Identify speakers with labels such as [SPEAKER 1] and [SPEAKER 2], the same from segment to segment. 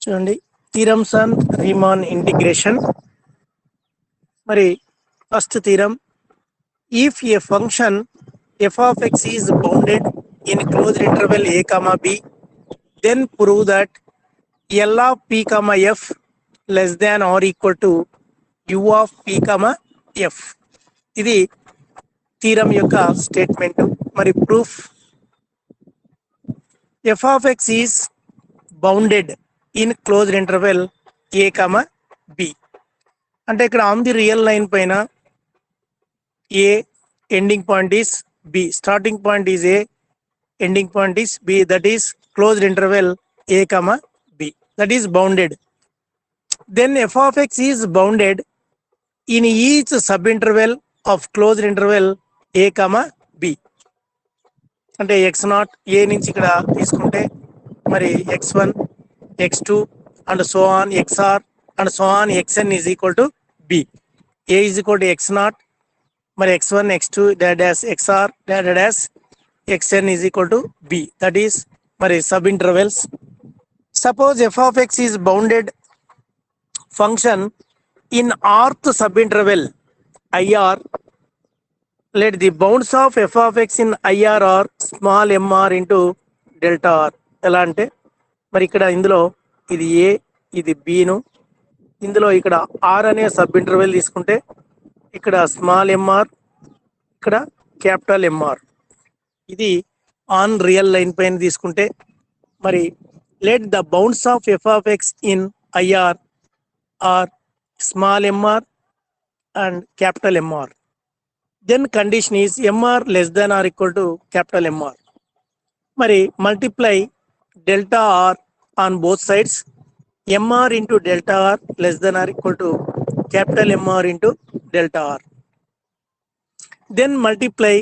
[SPEAKER 1] చూడండి, theorems on Riemann integration. మరి first theorem, if A function f of x is bounded in closed interval a comma b, then prove that L of p comma f less than or equal to u of p comma f. ఇది theorem యొక్క statement. మరి proof, f of x is bounded in closed interval a comma b. అంటే ఇక్కడ on the real line పైన a ending point is b, starting point is a, ending point is b, that is closed interval a comma b, that is bounded. Then f of x is bounded in each subinterval of closed interval a comma b. అంటే x0 a నుంచి ఇక్కడ తీసుకుంటే మరి x1 x2 and so on xr and so on xn is equal to b. a is equal to x0, మరి x1 x2 dash xr dash xn is equal to b, that is మరి sub intervals. Suppose f of x is bounded function in rth subinterval ir, let the bounds of f of x in ir are small mr into delta r. ఎలా అంటే మరి ఇక్కడ ఇందులో ఇది a ఇది b ను, ఇందులో ఇక్కడ r అనే సబ్ ఇంటర్వెల్ తీసుకుంటే ఇక్కడ స్మాల్ mr, ఇక్కడ క్యాపిటల్ mr. ఇది ఆన్ రియల్ లైన్ పైన తీసుకుంటే మరి let the bounds of f of x in ir are small mr and capital mr. Then condition is mr less than or equal to capital mr. మరి multiply delta r on both sides, mr into delta r less than or equal to capital mr into delta r. Then multiply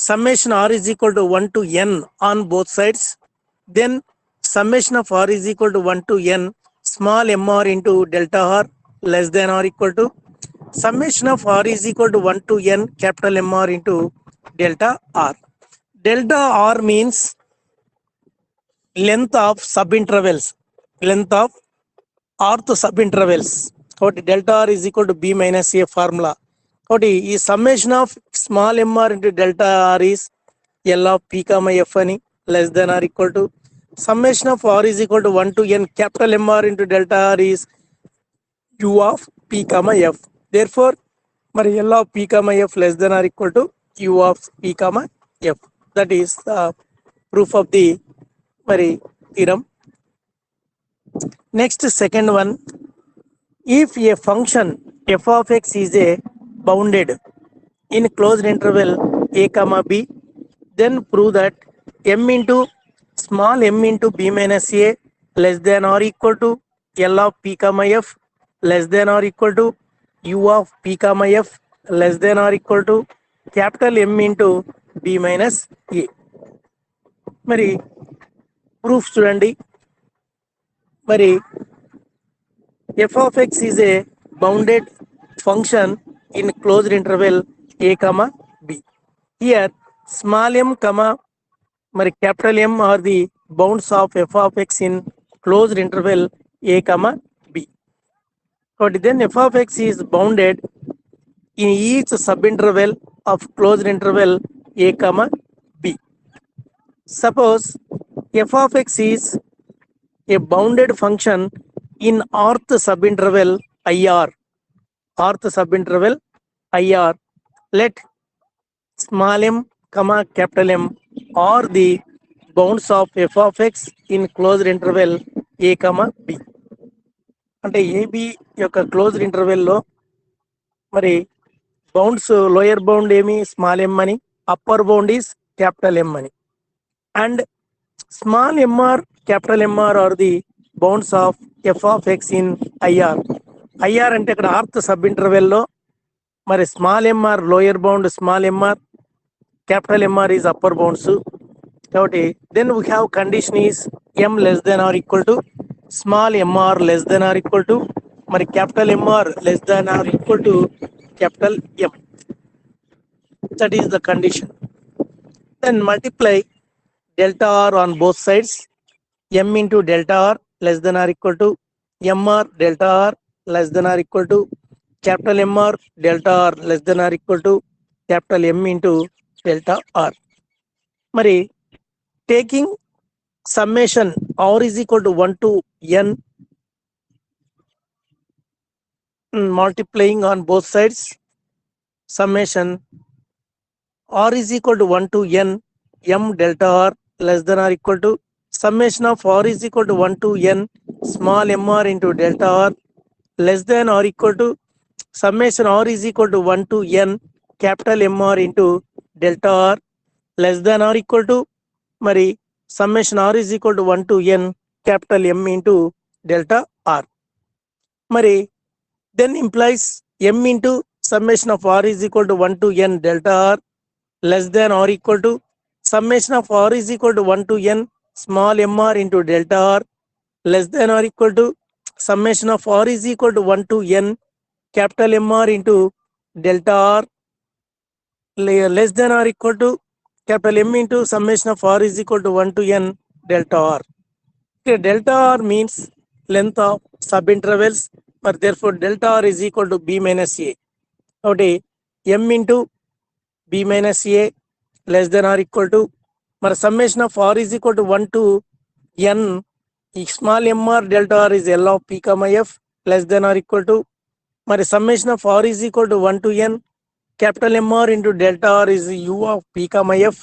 [SPEAKER 1] summation r is equal to 1 to n on both sides. Then summation of r is equal to 1 to n small mr into delta r less than or equal to summation of r is equal to 1 to n capital mr into delta r. Delta r means length of subintervals, length of rth subintervals. కాబట్టి delta r is equal to b minus a formula. కాబట్టి ఈ summation of small mr into delta r is L of p comma f అని less than or equal to summation of r is equal to 1 to n capital mr into delta r is u of p comma f. Therefore మరి L of p comma f less than or equal to u of p comma f. That is the proof of the మరి theorem. Next, second one, if a function f of x is a bounded in closed interval a comma b, then prove that m into small m into b minus a less than or equal to L of p comma f less than or equal to u of p comma f less than or equal to capital M into b minus a. మరి proof చూడండి, మరి f of x is a bounded function in closed interval a comma b. Here small m comma మరి capital M are the bounds of f of x in closed interval a comma b. కాబట్టి then f of x is bounded in each subinterval of closed interval a comma b. Suppose f of x is a bounded function in rth subinterval ir, rth subinterval ir, let small m comma capital M are the bounds of f of x in closed interval a comma b. అంటే ab యొక్క closed ఇంటర్వెల్లో మరి bounds lower bound ఏమి small m అని, upper bound is capital M అని, and small mr capital mr are the bounds of f of x in ir. ir అంటే ఇక్కడ rth sub ఇంటర్వెల్లో మరి small mr lower bound small mr, capital mr is upper bounds. కాబట్టి then we have condition is m less than or equal to small mr less than or equal to మరి capital mr less than or equal to capital M. That is the condition. Then multiply delta r on both sides, m into delta r less than or equal to mr delta r less than or equal to capital mr delta r less than or equal to capital M into delta r. మరి taking summation r is equal to 1 to n multiplying on both sides, summation r is equal to 1 to n m delta r less than or equal to summation of r is equal to 1 to n small mr into delta r less than or equal to summation r is equal to 1 to n capital mr into delta r less than or equal to మరి summation r is equal to 1 to n capital M into delta r. మరి then implies m into summation of r is equal to 1 to n delta r less than or equal to summation of r is equal to 1 to n small mr into delta r less than or equal to summation of r is equal to 1 to n capital mr into delta r less than or equal to capital M into summation of r is equal to 1 to n delta r. Okay, delta r means length of subintervals, but therefore delta r is equal to b minus a. Okay, m into b minus a less than or equal to మరి summation of r is equal to 1 to n small mr delta r is L of p comma f less than or equal to మరి summation of r is equal to 1 to n capital mr into delta r is u of p comma f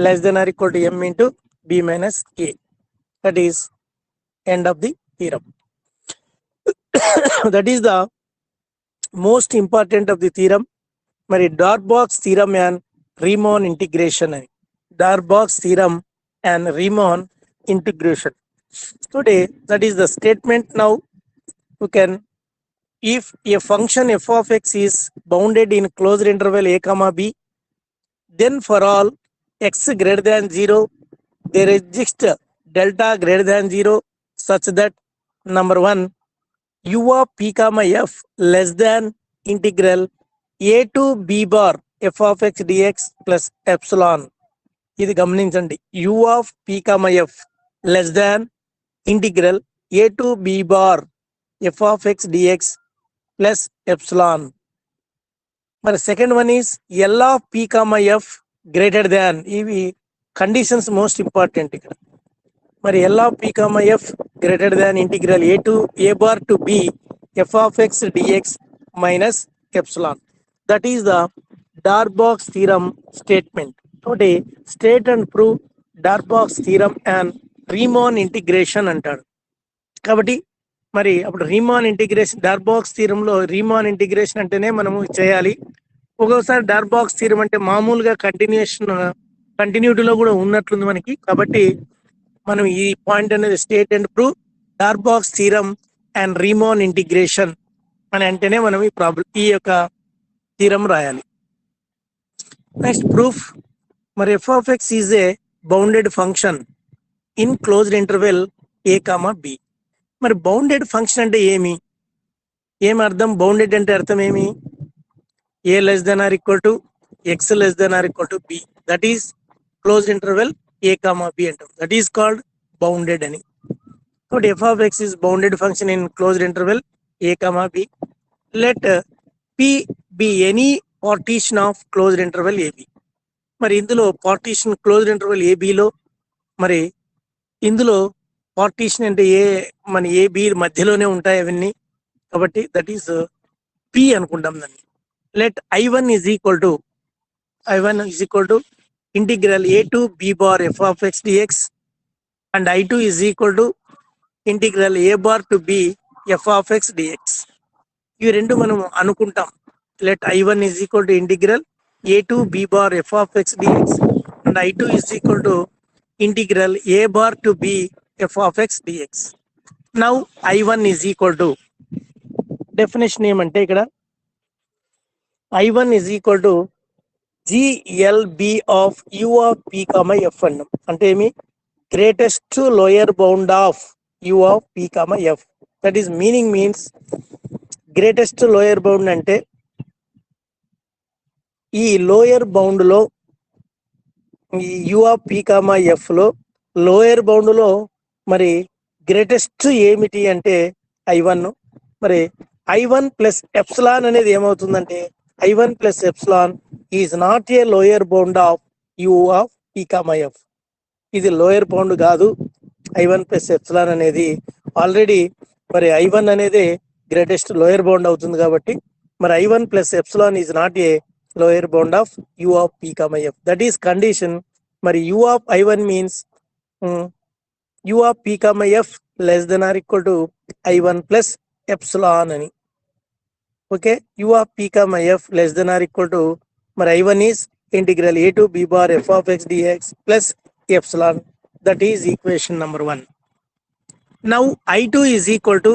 [SPEAKER 1] less than or equal to m into b minus a. That is end of the theorem. That is the most important of the theorem. మరి Darboux theorem and Riemann integration అని Darboux theorem and Riemann integration. Today that is the statement. Now you can, if a function f of x is bounded in closed interval a comma b, then for all x greater than 0 there exists delta greater than 0 such that number 1 u of p comma f less than integral a to b bar f of x dx plus epsilon. ఇది గమనించండి, u of p comma f less than integral a to b bar f of x dx plus epsilon. మరి second one is L of p comma f greater than. ఇవి conditions most important ఇక్కడ. మరి L of p comma f greater than integral a to a bar to b f of x dx minus epsilon. That is the Darboux theorem statement. Today state and prove Darboux theorem and Riemann integration అంటాడు. కాబట్టి మరి అప్పుడు Riemann integration Darboux theorem లో Riemann integration అంటేనే మనము చేయాలి. ఒక్కొక్కసారి Darboux theorem అంటే మామూలుగా కంటిన్యూటీలో కూడా ఉన్నట్లుంది మనకి. కాబట్టి మనం ఈ పాయింట్ అనేది state and prove Darboux theorem and Riemann integration అని అంటేనే మనం ఈ యొక్క థీరం రాయాలి. Next proof. మరి f of x is a bounded function in closed interval a comma b. మరి బౌండెడ్ ఫంక్షన్ అంటే ఏమి అర్థం? బౌండెడ్ అంటే అర్థం ఏమి? A less than or equal to x less than or equal to b, that is closed interval a comma b అంటాం. That is called bounded అని. కాబట్టి f of x is bounded function in closed interval a comma b. Let p be any partition of closed interval a b. మరి ఇందులో partition closed interval ఏబిలో మరి ఇందులో partition అంటే మన AB మధ్యలోనే ఉంటాయి అవన్నీ. కాబట్టి దట్ ఈస్ పి అనుకుంటాం దాన్ని. Let I1 is equal to integral a to b bar f of x dx and I2 is equal to integral a bar to b f of x dx. ఇవి రెండు మనం అనుకుంటాం. Let I1 is equal to integral a to b bar f of x dx and I2 is equal to integral a bar to b f of x dx. Now I1 is equal to, definition ఏమంటే ఇక్కడ I1 is equal to GLB of U of P comma F అన్నాం. అంటే ఏమి? Greatest lower bound of U of P comma F. That is meaning means greatest lower bound అంటే ఈ lower bound లో ఈ U of P comma F లో lower bound లో మరి గ్రేటెస్ట్ ఏమిటి అంటే I1. మరి I1 ప్లస్ ఎప్సిలాన్ అనేది ఏమవుతుందంటే I1 plus epsilon is not a lower bound of U of P, F. ఇది లోయర్ బౌండ్ కాదు. I1 ప్లస్ ఎప్సిలాన్ అనేది ఆల్రెడీ మరి I1 అనేది గ్రేటెస్ట్ లోయర్ బౌండ్ అవుతుంది కాబట్టి మరి I1 plus epsilon is not a lower bound of U of P, F. That is condition. మరి U of I1 means U of P, F less than or equal to I1 plus epsilon అని. Okay, U of P, F less than or equal to మరి I1 is integral a to b bar f of x dx plus epsilon. That is equation number 1. Now I2 is equal to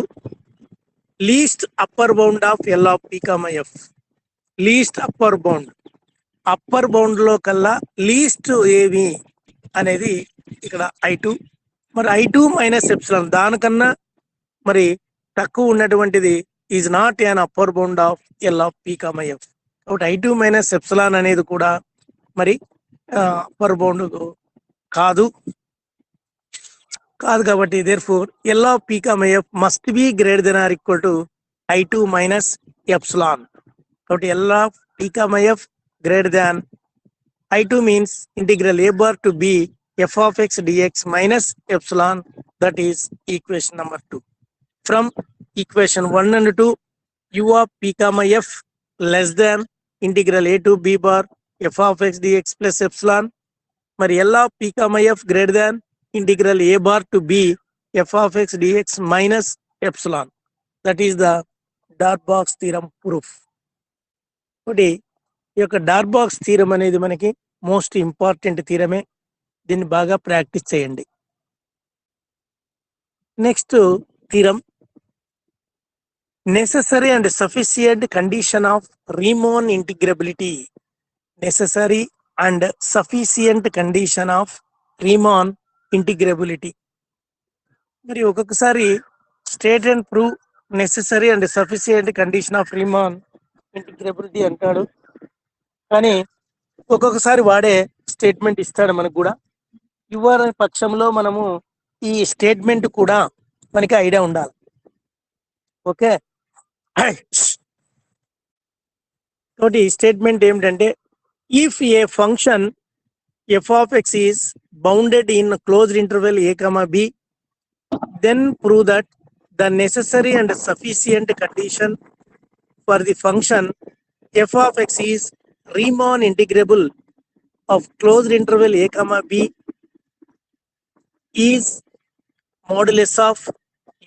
[SPEAKER 1] least upper bound of L of P, F. Least upper bound. Upper bound లో కల్లా least ఏవి అనేది ఇక్కడ I2. మరి I2 minus epsilon దానికన్నా మరి తక్కువ ఉన్నటువంటిది is not an upper bound of L of P, F. కాబట్టి I2 మైనస్ ఎప్సిలాన్ అనేది కూడా మరి అప్పర్ బౌండ్ కాదు కాబట్టి therefore L of P, F must be greater than or equal to I2 minus epsilon. కాబట్టి L of P, F greater than I2 means integral a bar to b f of x dx minus epsilon. That is equation number 2. From equation 1 and 2, U of P, F less than integral a to b bar f of x dx plus epsilon. మరి L of P, F greater than integral a bar to b f of x dx minus epsilon. That is the Darboux theorem proof. ఒకటి ఈ యొక్క డార్బాక్స్ theorem అనేది మనకి most important థీరమే. దీన్ని బాగా practice చేయండి. Next theorem, necessary and sufficient condition of Riemann integrability. Necessary and sufficient condition of Riemann integrability. మరి ఒక్కొక్కసారి state and prove necessary and sufficient condition of Riemann integrability అంటాడు, కానీ ఒక్కొక్కసారి వాడే స్టేట్మెంట్ ఇస్తాడు మనకు కూడా. యువర్ పక్షంలో మనము ఈ స్టేట్మెంట్ కూడా మనకి ఐడియా ఉండాలి. ఓకే, కాబట్టి స్టేట్మెంట్ ఏమిటంటే if A function f of x is bounded in closed interval a, b, then prove that the necessary and sufficient condition for the function f of x is Riemann integrable of closed interval a, b is modulus of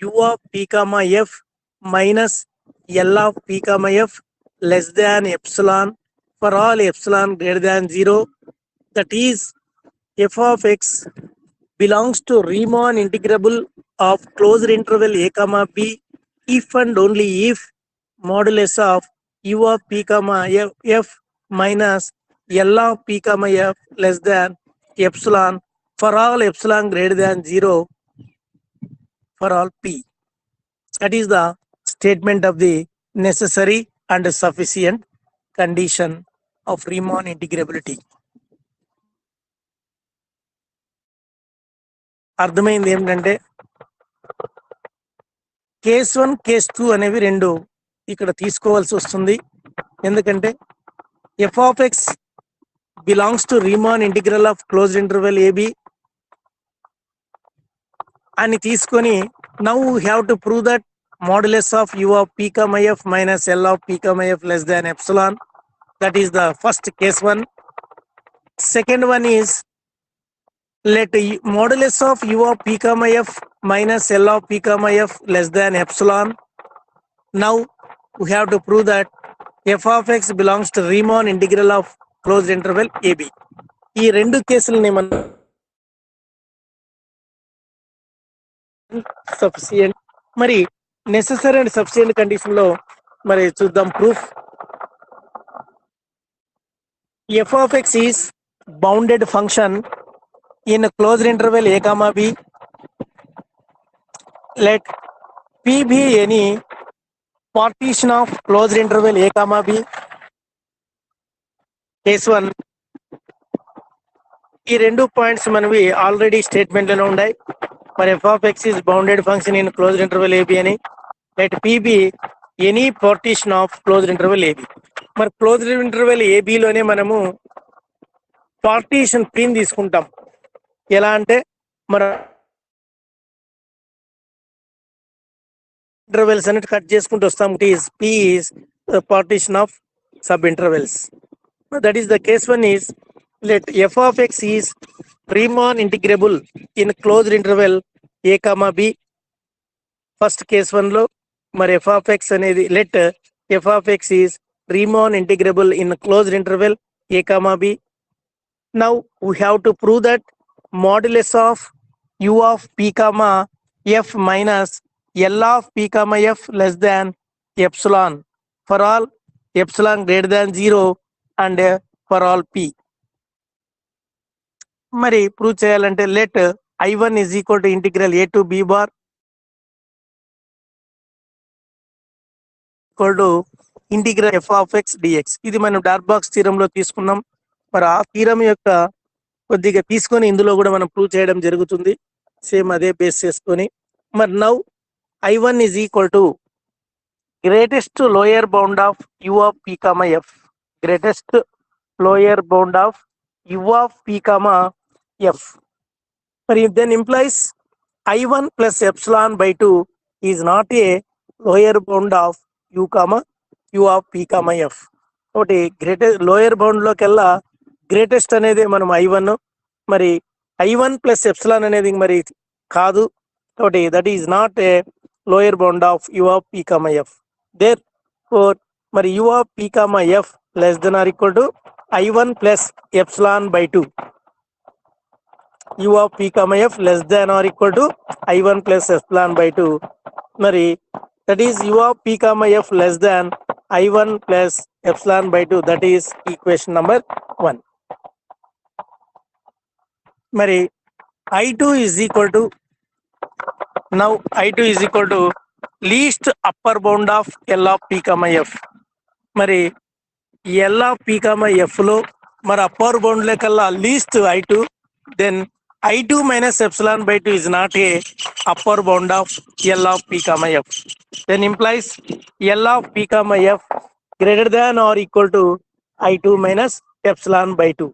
[SPEAKER 1] U of P, F minus L of P, F less than epsilon for all epsilon greater than 0. That is f of x belongs to Riemann integrable of closed interval a, b if and only if modulus of U of P, F minus L of P, F less than epsilon for all epsilon greater than 0 for all p. That is the statement of the necessary and sufficient condition of Riemann integrability. అర్థమైంది ఏమిటంటే case 1 case 2 అనేవి రెండు ఇక్కడ తీసుకోవాల్సి వస్తుంది. ఎందుకంటే f of x belongs to Riemann integral of closed interval ab అని తీసుకొని now we have to prove that modulus of U of P, F minus L of P, F less than epsilon. That is the first case 1. Second one is let modulus of U of P, F minus L of P, F less than epsilon. Now we have to prove that f of x belongs to Riemann integral of closed interval ab. ఈ రెండు కేసులని మనం sufficient మరి necessary and sufficient condition లో మరి చూద్దాం proof. f of x is bounded function in a closed interval a, b. Let p be any partition of closed interval a, b. Case 1. ఈ రెండు points మనవి ఆల్రెడీ స్టేట్మెంట్లలో ఉన్నాయి. మరి f of x is bounded function in closed interval ab అని. let p be any partition of closed interval ab. మరి closed interval ab లోనే మనము partition p ని తీసుకుంటాం. ఎలా అంటే మన ఇంటర్వెల్స్ అనేది కట్ చేసుకుంటూ వస్తాం. p is the partition of sub intervals. That is the case one is let f of x is Riemann integrable in closed interval a comma b. First case one లో మరి f of x అనేది let f of x is Riemann integrable in closed interval a comma b. Now we have to prove that modulus of u of p comma f minus L of p comma f less than epsilon for all epsilon greater than 0 and for all p. మరి prove చేయాలంటే let I1 is equal to integral a to b bar equal to integral f of x dx. ఇది మనం dark box theorem లో తీసుకున్నాం. మరి ఆ theorem యొక్క కొద్దిగా తీసుకొని ఇందులో కూడా మనం ప్రూవ్ చేయడం జరుగుతుంది. సేమ్ అదే బేస్ చేసుకొని మరి now I1 is equal to greatest lower bound of u of p comma f. Greatest lower bound of u of p comma f. But if then implies I1 plus epsilon by 2 is not a lower bound of u comma u of p comma f. ఒకటి greatest lower bound లోకెల్లా greatest అనేది మనం I1, మరి I1 plus epsilon అనేది మరి కాదు. ఒకటి that is not a lower bound of u of p comma f. Therefore మరి u of p comma f less than or equal to I1 plus epsilon by 2. u of p comma f less than or equal to I1 plus epsilon by 2. మరి that is u of p comma f less than I1 plus epsilon by 2. That is equation number 1. మరి I2 is equal to now I2 is equal to least upper bound of L of p comma f. మరి L of p comma f లో మరి upper bound లెక్కల్లా least I2, then I2 minus epsilon by 2 is not a upper bound of L of p comma f. Then implies L of p comma f greater than or equal to I2 minus epsilon by 2.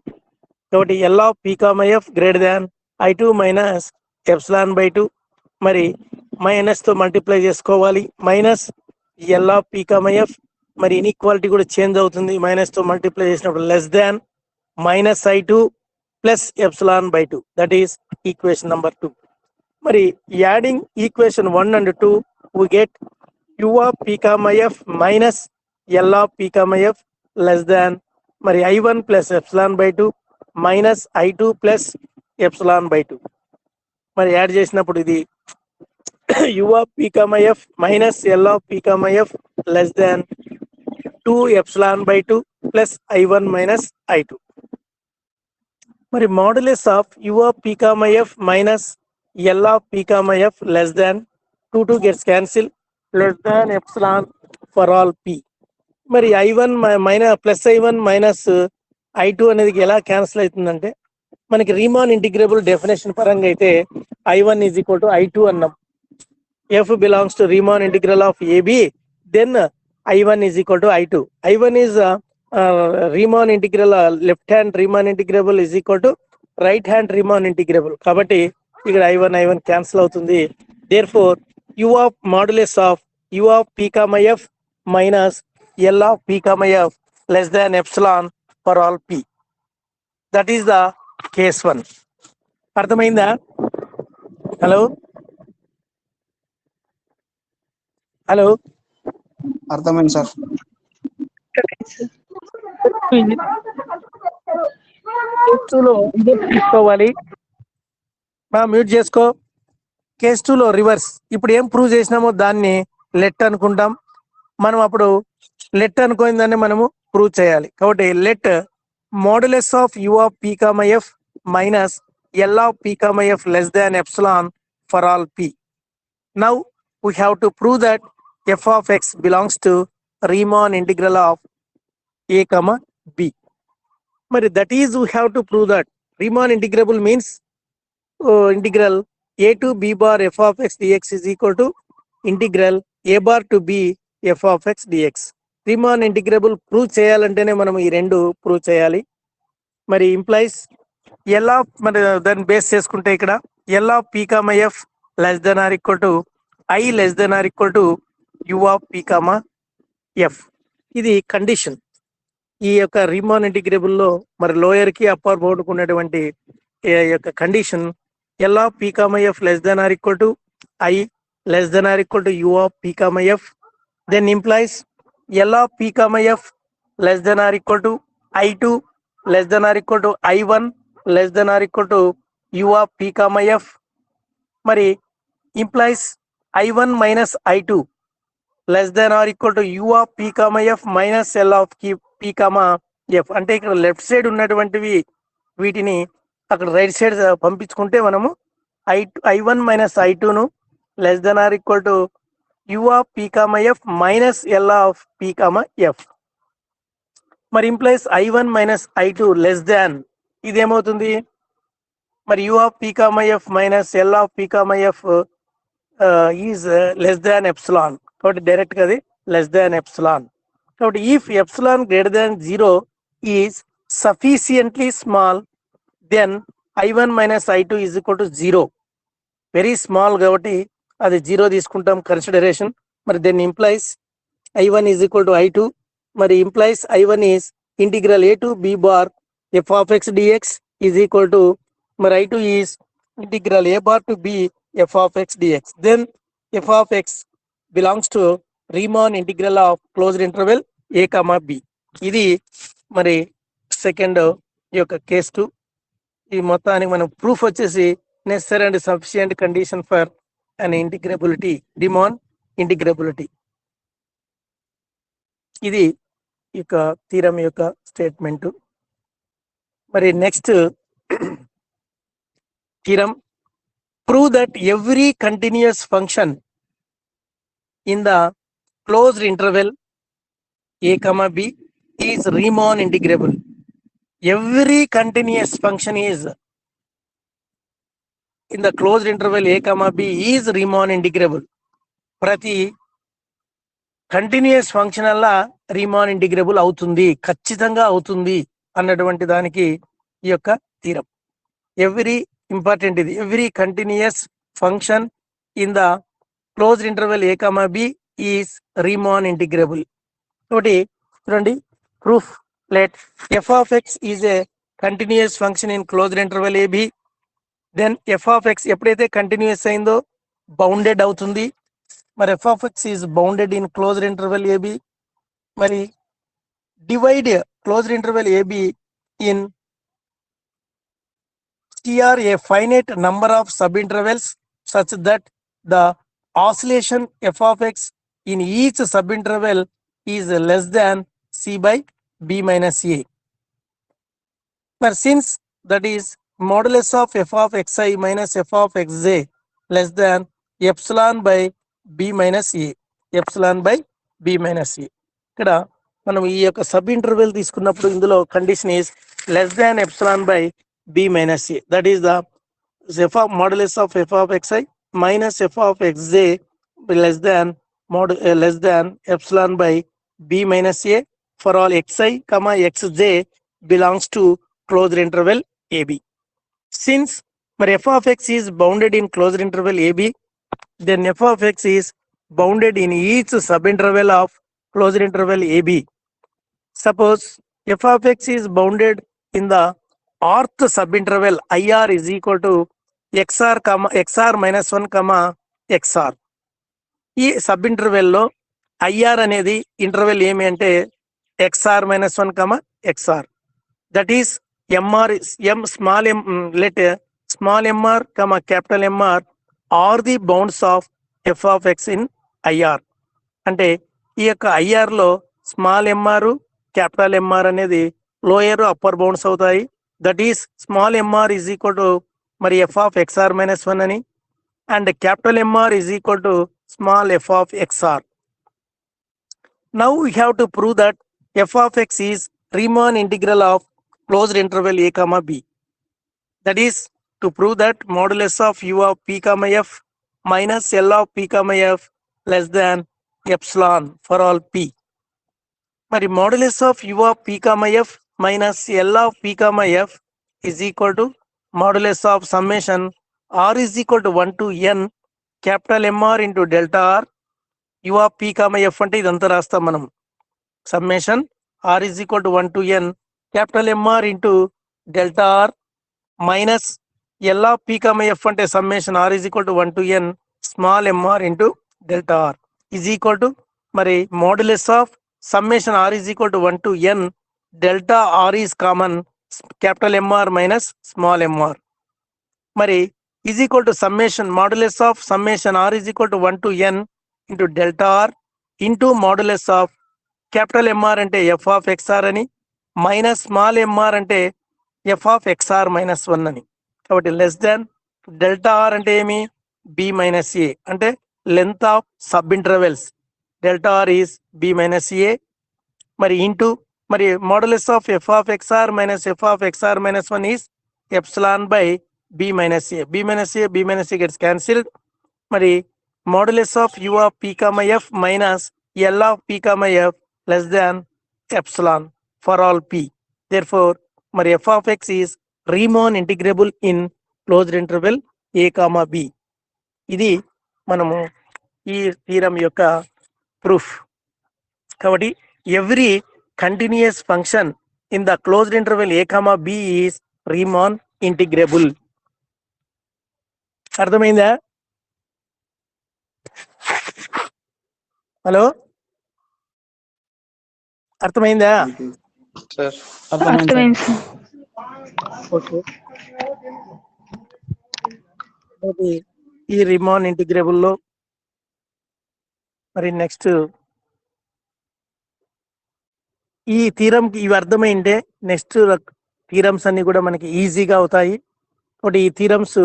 [SPEAKER 1] కాబట్టి L of p comma f greater than I2 minus epsilon by 2. మరి minus తో multiply చేసుకోవాలి. Minus L of p comma f మరి inequality కూడా change అవుతుంది. Minus తో multiply చేసినప్పుడు less than minus I2 plus epsilon by 2. That is equation number 2. మరి adding equation 1 and 2 we get u of p comma f minus L of p comma f less than మరి I1 plus epsilon by 2 minus I2 plus epsilon by 2. మరి add చేసినప్పుడు ఇది u of p comma f minus L of p comma f less than 2 epsilon by 2 plus I1 minus I2. మరి modulus of u of p comma f minus L of p comma f less than 2 gets cancelled, less than epsilon for all p. మరి I1 minus plus I1 minus I2 అనేది ఎలా cancel అవుతుందంటే మనకి Riemann integrable definition పరంగా అయితే I1 is equal to I2 అన్నాం. f belongs to Riemann integral of AB, then I1 is equal to I2. I1 is Riemann integral, left hand Riemann integrable is equal to right hand Riemann integrable. కాబట్టి ఇక్కడ I1 cancel అవుతుంది. therefore u of modulus of u of p comma f minus L of p comma f less than epsilon for all p. That is the case 1. అర్థమైందా? Hello hello
[SPEAKER 2] అర్థమైంది sir.
[SPEAKER 1] తీసుకోవాలి. Mute చేసుకో. Case 2 లో reverse. ఇప్పుడు ఏం prove చేసినామో దాన్ని let అనుకుంటాం మనం. అప్పుడు లెట్ అనుకోని దాన్ని మనము ప్రూవ్ చేయాలి. కాబట్టి let modulus of u of p comma f minus L of p comma f less than epsilon for all p. Now we have to prove that f of x belongs to Riemann integral of a comma b. మరి that is we have to prove that Riemann integrable means integral a to b bar f of x dx is equal to integral a bar to b f of x dx. Riemann integrable prove చేయాలంటేనే మనం ఈ రెండు prove చేయాలి. మరి implies l of, మరి దాన్ని base చేసుకుంటే ఇక్కడ l of p comma f less than or equal to I less than or equal to u of p comma f. ఇది కండిషన్. ఈ యొక్క రీమాన్ ఇంటిగ్రబుల్ లో మరి లోయర్ కి అప్పర్ బౌండ్ కు ఉన్నటువంటి యొక్క condition l of p comma f less than or equal to I less than or equal to u of p comma f. Then implies l of p comma f less than or equal to I2 less than or equal to I1 less than or equal to u of p comma f. మరి implies I1 minus I2 less than or equal to u of p comma f minus l of p comma f. అంటే ఇక్కడ left side ఉన్నటువంటివి వీటిని అక్కడ right side పంపించుకుంటే మనము I1 minus I2 ను less than or equal to u of p comma f minus l of p comma f. మరి implies I1 minus I2 less than ఇదేమవుతుంది, మరి u of p comma f minus L of p comma f is less than epsilon. కాబట్టి direct గా అది less than epsilon. కాబట్టి if epsilon greater than 0 is sufficiently small then I1 minus I2 is equal to 0. Very small కాబట్టి అది 0 తీసుకుంటాం consideration. మరి then implies I1 is equal to I2. మరి implies I1 is integral a to b bar f of x dx is equal to, మరి I2 is integral a bar to b f of x dx. Then f of x belongs to Riemann integral of closed interval a comma b. ఇది మరి second యొక్క case 2. ఈ మొత్తానికి మనం proof వచ్చేసి necessary and sufficient condition for an integrability, Riemann integrability. ఇది యొక్క theorem యొక్క స్టేట్మెంట్. మరి next theorem, prove that every continuous function in the closed interval a comma b is Riemann integrable. Every continuous function is in the closed interval a comma b is Riemann integrable. ప్రతి continuous function అలా Riemann integrable అవుతుంది, ఖచ్చితంగా అవుతుంది అన్నటువంటి దానికి ఈ యొక్క theorem. Every important ఇది, every continuous function in the closed interval a comma b is Riemann integrable. ఒకటి చూడండి proof. Let f of x is a continuous function in closed interval a b. Then f of x ఎప్పుడైతే continuous అయిందో bounded అవుతుంది. మరి f of x is bounded in closed interval a b. మరి divide closed interval a b in CR a finite number of subintervals such that the oscillation f of x in each subinterval is less than c by b minus a. But since that is modulus of f of xi minus f of xj less than epsilon by b minus a, epsilon by b minus a. ఇక్కడ మనం ఈ యొక్క sub interval తీసుకున్నప్పుడు ఇందులో condition is less than epsilon by b minus a. That is the f of modulus of f of xi minus f of xj less than epsilon by b minus a for all xi comma xj belongs to closed interval ab. Since f of x is bounded in closed interval ab, then f of x is bounded in each subinterval of closed interval ab. Suppose f of x is bounded in the rth subinterval IR is equal to XR minus 1 XR. ఈ sub interval లో IR అనేది interval ఏమి అంటే XR minus 1 XR. That is MR M small m, let small mr capital MR are the bounds of f of x in IR. అంటే ఈ యొక్క IR లో small mr capital MR అనేది lower upper bounds అవుతాయి. That is small mr is equal to మరి f of xr minus 1 అని, and capital MR is equal to small f of xr. Now we have to prove that f of x is Riemann integral of closed interval a comma b. That is to prove that modulus of u of p comma f minus L of p comma f less than epsilon for all p. మరి modulus of u of p comma f minus L of p comma f is equal to modulus of summation r is equal to 1 to n capital MR into delta r u of p comma f అంటే ఇదంతా రాస్తాం మనం. Summation r is equal to 1 to n capital MR into delta r minus L of p comma f అంటే summation r is equal to 1 to n small mr into delta r is equal to మరి modulus of summation r is equal to 1 to n delta r is common capital MR minus small mr మరి is equal to summation modulus of summation r is equal to 1 to n into delta r into modulus of capital MR అంటే f of xr అని minus small mr అంటే f of xr minus 1 అని. కాబట్టి less than delta are అంటే ఏమి b minus a అంటే length of subintervals delta r is b minus a మరి into మరి modulus of f of xr minus f of xr minus 1 is epsilon by b minus a, b minus a, b minus a gets cancelled. మరి modulus of u of p comma f minus L of p comma f less than epsilon for all p. Therefore, మరి f of x is Riemann integrable in closed interval a comma b. ఇది మనము ఈ theorem యొక్క proof. కాబట్టి every continuous function in the closed interval a comma b is Riemann integrable. అర్థమైందా? Hello, అర్థమైందా?
[SPEAKER 2] Sir
[SPEAKER 3] అర్థమైంది sir.
[SPEAKER 1] Okay. ఈ రిమాన్ integrable లో మరి నెక్స్ట్ ఈ థీరం ఇవి అర్థమైంటే నెక్స్ట్ థీరమ్స్ అన్ని కూడా మనకి ఈజీగా అవుతాయి. ఒకటి ఈ థీరమ్స్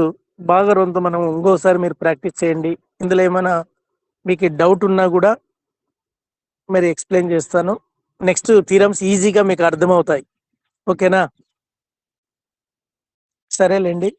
[SPEAKER 1] బాగా రొంత మనం ఇంకోసారి మీరు ప్రాక్టీస్ చేయండి. ఇందులో ఏమైనా మీకు డౌట్ ఉన్నా కూడా మరి ఎక్స్ప్లెయిన్ చేస్తాను. నెక్స్ట్ థీరమ్స్ ఈజీగా మీకు అర్థమవుతాయి. ఓకేనా? సరేలేండి.